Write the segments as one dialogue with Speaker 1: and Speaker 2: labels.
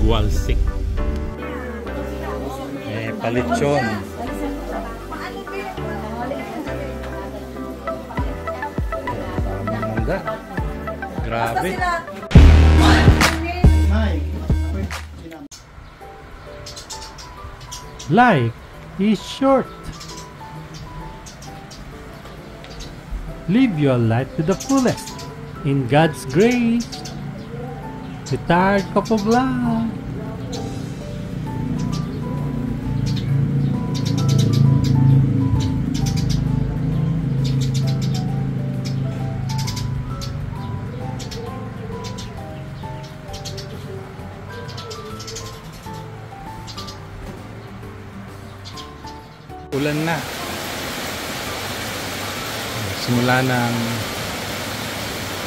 Speaker 1: Gualsik. Palitsyon. Mangga. Grabe. Life is short. Live your life to the fullest. In God's grace. Retired Kapoglan. Ulan na. Simula ng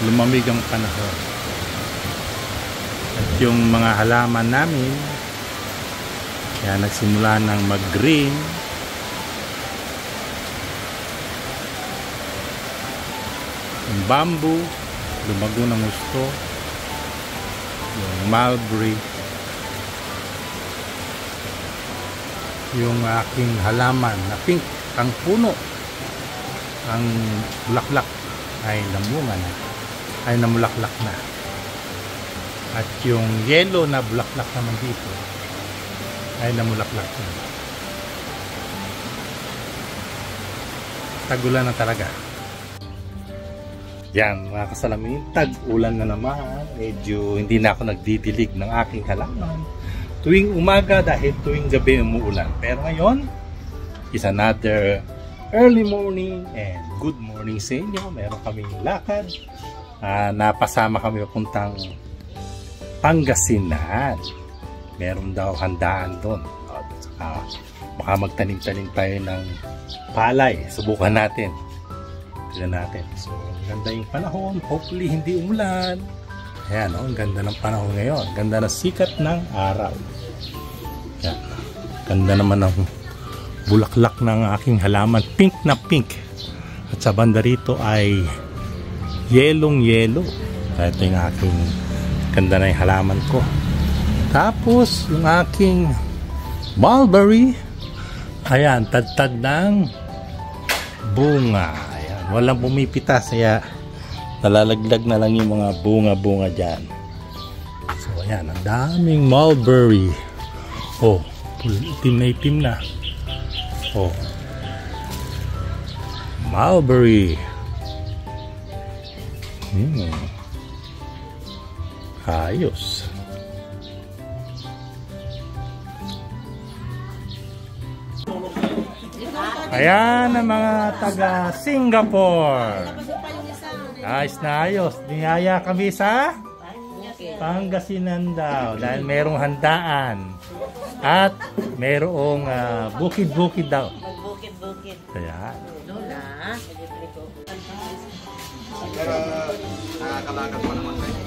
Speaker 1: lumamig ang panahon. At yung mga halaman namin, kaya nagsimula ng mag-green. Yung bamboo, lumago ng gusto. Yung mulberry. Yung aking halaman na pink, ang puno, ang bulaklak ay namunga na, ay namulaklak na. At yung yellow na bulaklak naman dito ay namulaklak na. Tag-ulan na talaga. Yan mga kasalamin, tag-ulan na naman. Medyo hindi na ako nagdidilig ng aking halaman tuwing umaga dahil tuwing gabi umuulan. Pero ngayon, is another early morning and good morning sa inyo. Meron kaming lakad. Napasama kami papuntang Pangasinan. Meron daw handaan doon. Baka magtanim-tanim tayo ng palay. Subukan natin. Tignan natin. So, ganda yung panahon. Hopefully, hindi umulan. Ayan, ang ganda ng panahon ngayon. Ganda ng sikat ng araw. Yan. Ganda naman ng bulaklak ng aking halaman. Pink na pink. At sa banda rito ay yellow. Ito yung aking ganda na yung halaman ko. Tapos yung aking mulberry. Ayan, tad-tad ng bunga. Ayan, walang pumipitas. Kaya nalalaglag na lang yung mga bunga-bunga dyan. So ayan, ang daming mulberry. Oh, itim na itim na. Oh, mulberry. Ayos. Ayan ang mga taga Singapore. Ayos na ayos. Niyaya kami sa Pangasinan daw dahil merong handaan at merong bukid-bukid daw. Bukid-bukid. Ayan.
Speaker 2: Lola.
Speaker 3: Pero nakakalakad pa naman kayo.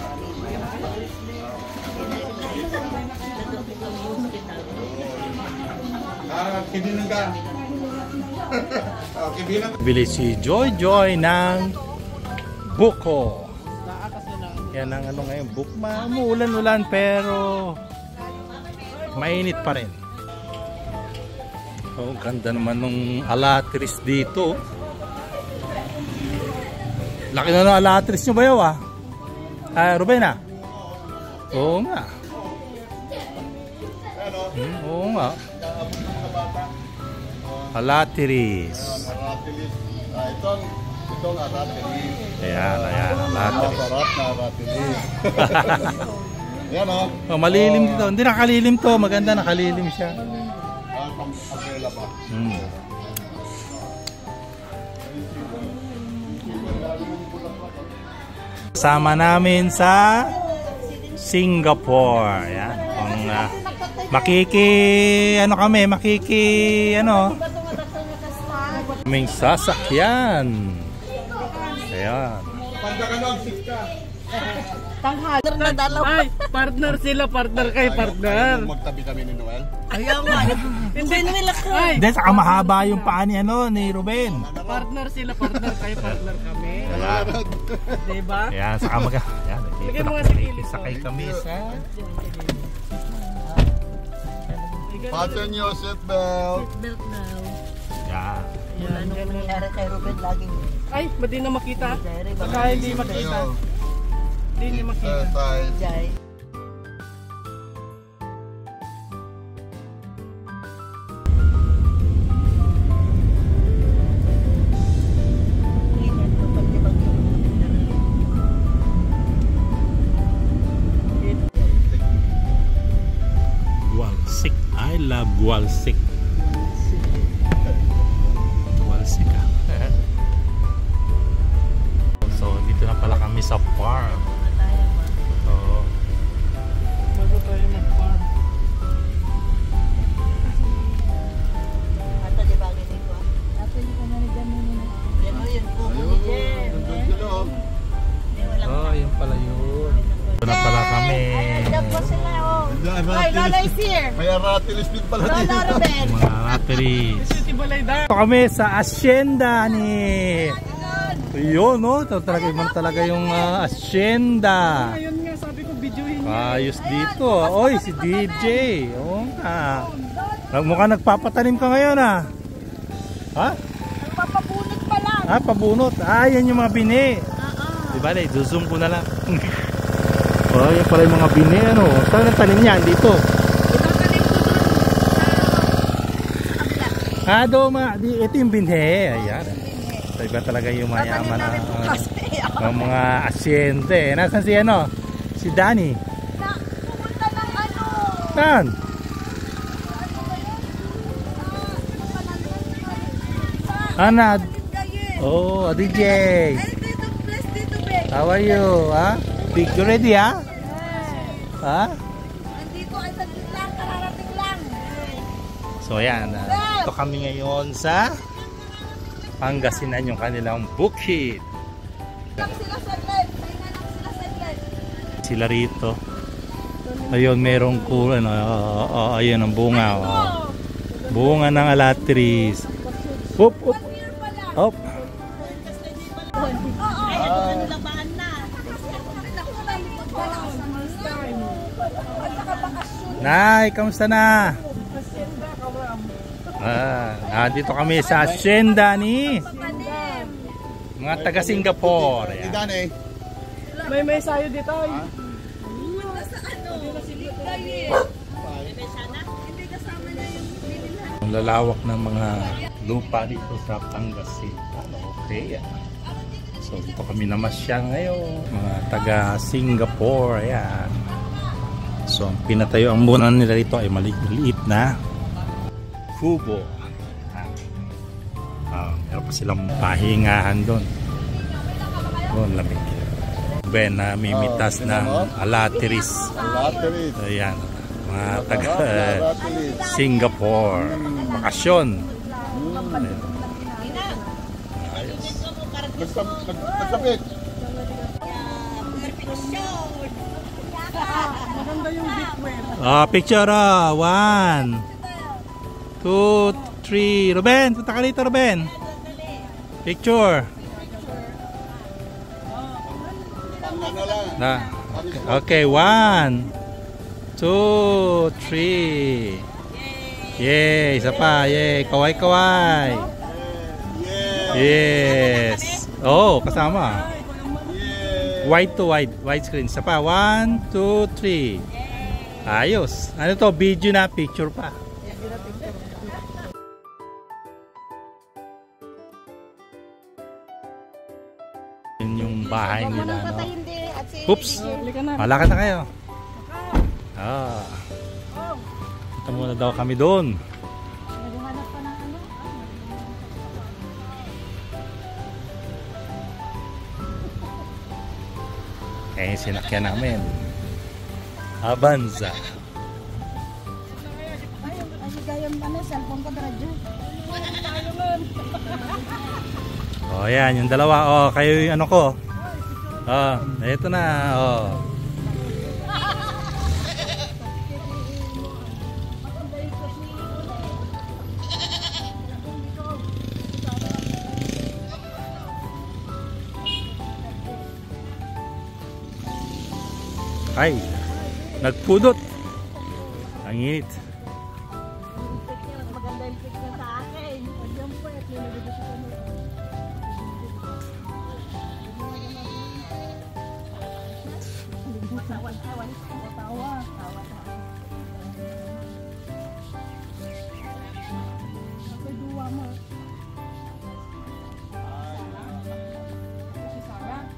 Speaker 3: Kibinan ka.
Speaker 1: Bili si Joy ng buko. Yan ang ano ngayon, buko. Umuulan-ulan pero mainit pa rin. Oh, ganda naman ng alatris dito. Laki na ng alatris nyo ba yaw Ruben Oo nga. Oo nga. Alatris.
Speaker 3: Itong aratilis.
Speaker 1: Ayan, alatris.
Speaker 3: Sarap na aratilis. Ayan o.
Speaker 1: Malilim dito. Hindi nakalilim to. Maganda nakalilim siya.
Speaker 3: Pang-abela pa.
Speaker 1: Sama namin sa Singapore. Ayan. Kaming sasakyan. Ayan.
Speaker 2: Panghaler na dalawa.
Speaker 4: Ay, partner sila, partner kayo, partner.
Speaker 3: Magtabi kami ni Noel.
Speaker 2: Ayaw nga. Hindi nila ko.
Speaker 1: Hindi, saka mahaba yung paa ni Ruben.
Speaker 4: Partner sila, partner kayo, partner kami.
Speaker 1: Ayan.
Speaker 4: Diba?
Speaker 1: Ayan, saka
Speaker 4: Lagyan mo nga sa gilid.
Speaker 1: sakay kami sa
Speaker 3: Fasten your seatbelt.
Speaker 2: Seatbelt now.
Speaker 1: Yan.
Speaker 2: Yung ano nangyari kay Ruben laging
Speaker 4: Ay, ba't di na makita?
Speaker 2: Jerry,
Speaker 4: Baka hindi makita. Hindi niya makita.
Speaker 3: Exercise.
Speaker 2: Jai.
Speaker 1: Gualsik. I love Gualsik. Gualsik So, dito na pala kami sa farm. So,
Speaker 4: Bago tayo mag-farm.
Speaker 2: Ato di bagay dito. Ato di ko na nagano na. Yan o yun.
Speaker 3: Ayun, nandun sila oh.
Speaker 1: oh, yun pala yun. Dito na pala kami.
Speaker 2: Diyan po sila oh. Ay, Lola is here.
Speaker 3: May aratilis din pala
Speaker 2: Lola
Speaker 3: dito.
Speaker 2: Ruben.
Speaker 1: Mga batteries.
Speaker 4: City Balay da.
Speaker 1: Dito kami sa asyenda ni... Yun, no? Ito talaga yung asyenda.
Speaker 4: Ayun nga, sabi ko videohin niya.
Speaker 1: Ayos dito. Oy, si DJ. Oo nga. Mukhang nagpapatanim ka ngayon, ha? Ha?
Speaker 2: Papabunot pa lang.
Speaker 1: Ah, pabunot. Ah, yan yung mga bini. Diba, zoom ko na lang. Oh, yan pala yung mga bini, ano? Saan ang tanim niyan? Dito.
Speaker 2: Itatanim ko doon sa kabila.
Speaker 1: Ah, ito yung binhe. Ayan. So, iba talaga yung mayaman na mga asyente. Nasaan si ano? Si Danny.
Speaker 2: Pumunta ng ano.
Speaker 1: Saan? Ana. Oh, DJ.
Speaker 2: Dito, please, dito, be.
Speaker 1: How are you? Ha? Picture ready, ha? Ha?
Speaker 2: Andito ay saglit lang, kararating lang.
Speaker 1: So, ayan. Ito kami ngayon sa Pangasinan, yung kanilang bukid.
Speaker 2: Lang sila saglit. Pahinga lang sila saglit.
Speaker 1: Sila rito. Ayun, merong cool, ano, ayun ang bunga. Oh. Bunga ng alatris. Hop, hop. Hop.
Speaker 2: Ay, ano labaan na.
Speaker 1: Nay, kamusta na? Dito kami sa asyenda ni mga taga Singapore.
Speaker 3: Si
Speaker 1: Ayan.
Speaker 3: Danny.
Speaker 4: May sayo dito.
Speaker 1: Ang lalawak ng mga lupa dito sa Pangasinan. Okay. So dito kami namasyal ngayon. Mga taga Singapore. Ayan. So ang pinatayo ang muna nila dito ay maliit na kubo. Meron pa silang pahingahan doon. Doon lamig. Ben na mimitas ng alatris.
Speaker 3: Aratilis.
Speaker 1: Ayan. Mga taga Singapore. Bakasyon.
Speaker 3: Nagsapit.
Speaker 4: Maganda yung bitwear.
Speaker 1: Picture. 1, 2, 3. Ruben, punta ka dito, Ruben. Picture. Na. Okay, 1, 2, 3. Yay, isa pa. Yay, kaway-kaway. Yes. Oh, kasama. Wide to wide. Wide screen. Isa pa. 1, 2, 3. Ayos. Ano to? Video na, picture pa. Yun yung bahay nila, no? Oops! Malakad na kayo. Punta muna daw kami doon. Eh, sinakyan namin. Avanza. Oh, yan, yung dalawa. Oh, kayo yung ano ko. Oh, eto na. Oh. Ay, nagpudot. Ang init.
Speaker 2: Tawa. Ako'y duwa mo. Si Sarah.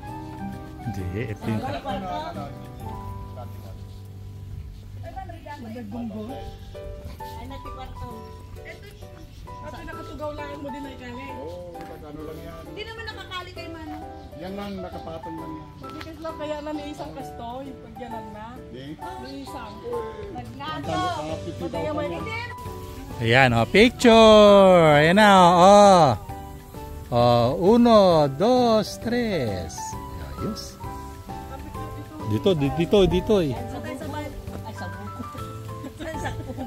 Speaker 1: Hindi, ito yung...
Speaker 4: Magagunggo.
Speaker 2: Ay, natikwarto.
Speaker 4: At nakatugaw lang mo din ay kani.
Speaker 3: Oo, ano lang yan.
Speaker 2: Hindi naman nakakali kay Mano.
Speaker 3: Yan lang, nakapatong lang yan.
Speaker 4: Bigas lang kaya na ni isang kasto, yung pagyanan na.
Speaker 3: Di?
Speaker 4: Ni isang.
Speaker 2: Nagnato.
Speaker 4: Mataya may
Speaker 1: Ayan, oh, picture! Ayan na, oh. Oh, 1, 2, 3. Ayos. Dito eh.
Speaker 2: Sabay-sabay. Ay, sabay.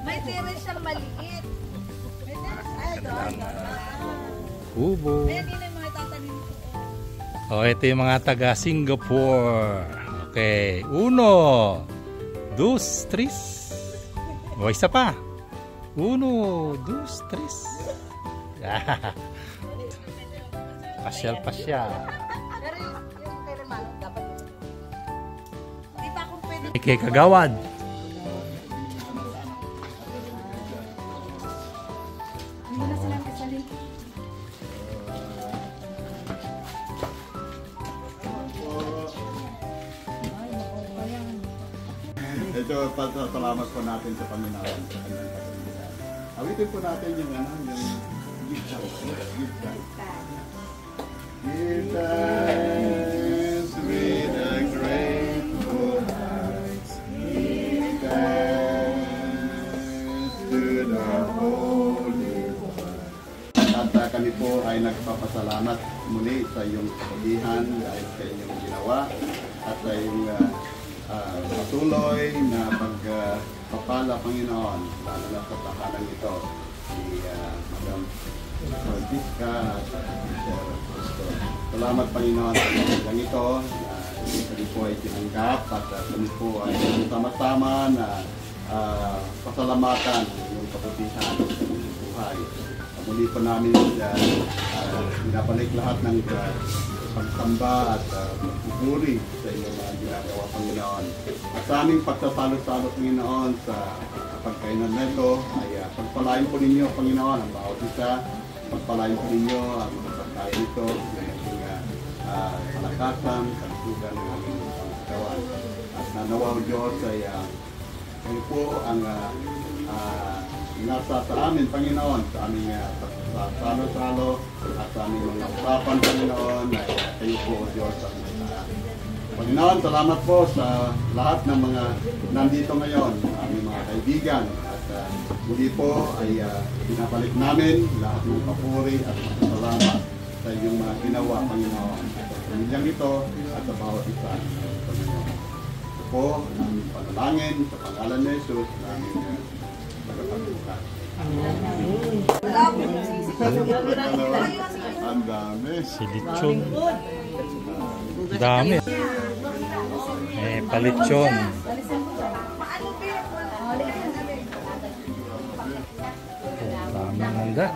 Speaker 2: May terrace siyang maliit. May terrace. Ay, doon.
Speaker 1: Kubo.
Speaker 2: Ayan, yun yung mga tatanim ko.
Speaker 1: Oh, ito yung mga taga Singapore. Okay. 1, 2, 3. O, isa pa. 1, 2, 3. Pasyal.
Speaker 2: Pero yung kay Mano, dapat. Di pa ako pwede.
Speaker 1: Ike Kagawad.
Speaker 2: Hindi na silang kasalin.
Speaker 3: Ito, salamat po natin sa Panginoon. Awitin po natin yung gift thanks. Give thanks with a grateful heart. Give thanks to the Holy One. At kami po ay nagpapasalamat muli sa iyong kapagihan dahil sa inyong ginawa at sa iyong patuloy na pagpapala, Panginoon, lalo na sa tahanan ito ni Madam Francisca at Sir Pastor. Salamat, Panginoon, sa mga ito na kami po ay tinanggap at kami po ay sama-sama na pasalamatan yung kabutihan sa inyong buhay. Muli po namin binabalik lahat ng pagsamba at pagpupuri sa inyong mga ginagawa, Panginoon. At sa aming pagsasalo-salo, Panginoon, sa pagkainan nito ay pagpalain po ninyo, Panginoon, ang bawat isa. Pagpalain po ninyo ang mga pagkain nito na naging palakasan, kalusugan ng aming pangkawan. At nanawa, Diyos, ay kayo po ang nasa sa amin, Panginoon, sa aming salo-salo at sa aming mga usapan, Panginoon, ay kayo po, Diyos, ang Panginoon, salamat po sa lahat ng mga nandito ngayon, aming mga kaibigan. At muli po ay pinabalik namin lahat ng papuri at salamat sa inyong mga ginawa, Panginoon. Sa pamilyang ito at sa bawat isa, Panginoon. Ito po ang panalangin sa pangalan ni Jesus na aming tagapagbukas. Ang dami.
Speaker 1: Silitsyon. Dami. Palitsyon. Dami nanda.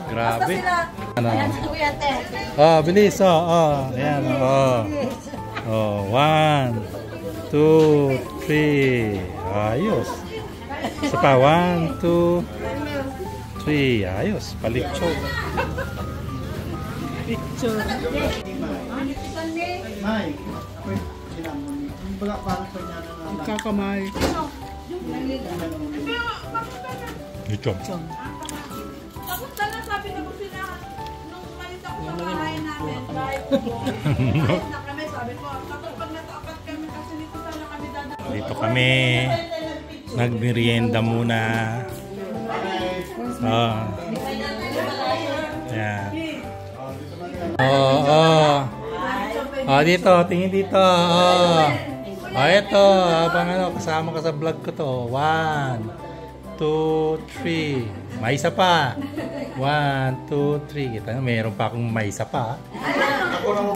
Speaker 1: Grabe. Ano? Bilis. Ayan. 1, 2, 3. Ayos. Isa pa. 1, 2, 3. Ayos. Palitsyon.
Speaker 4: Picture.
Speaker 5: May, ako'y sinamon. Yung baga parang sa niya na nalang.
Speaker 4: Kakamay.
Speaker 1: Lechon.
Speaker 2: Tapos na sabi na ko sila, nung umalis ako sa bahay namin, kahit na kami, sabi ko, tapos pag nataapat kami kasi nito sana kami dadaan.
Speaker 1: Dito kami nagmerienda muna. Yeah. Dito, tingin dito. Ito, habang kasama ka sa vlog ko to. 1, 2, 3. May isa pa. 1, 2, 3. Kita nyo, mayroon pa akong may isa pa.
Speaker 3: Ako na mo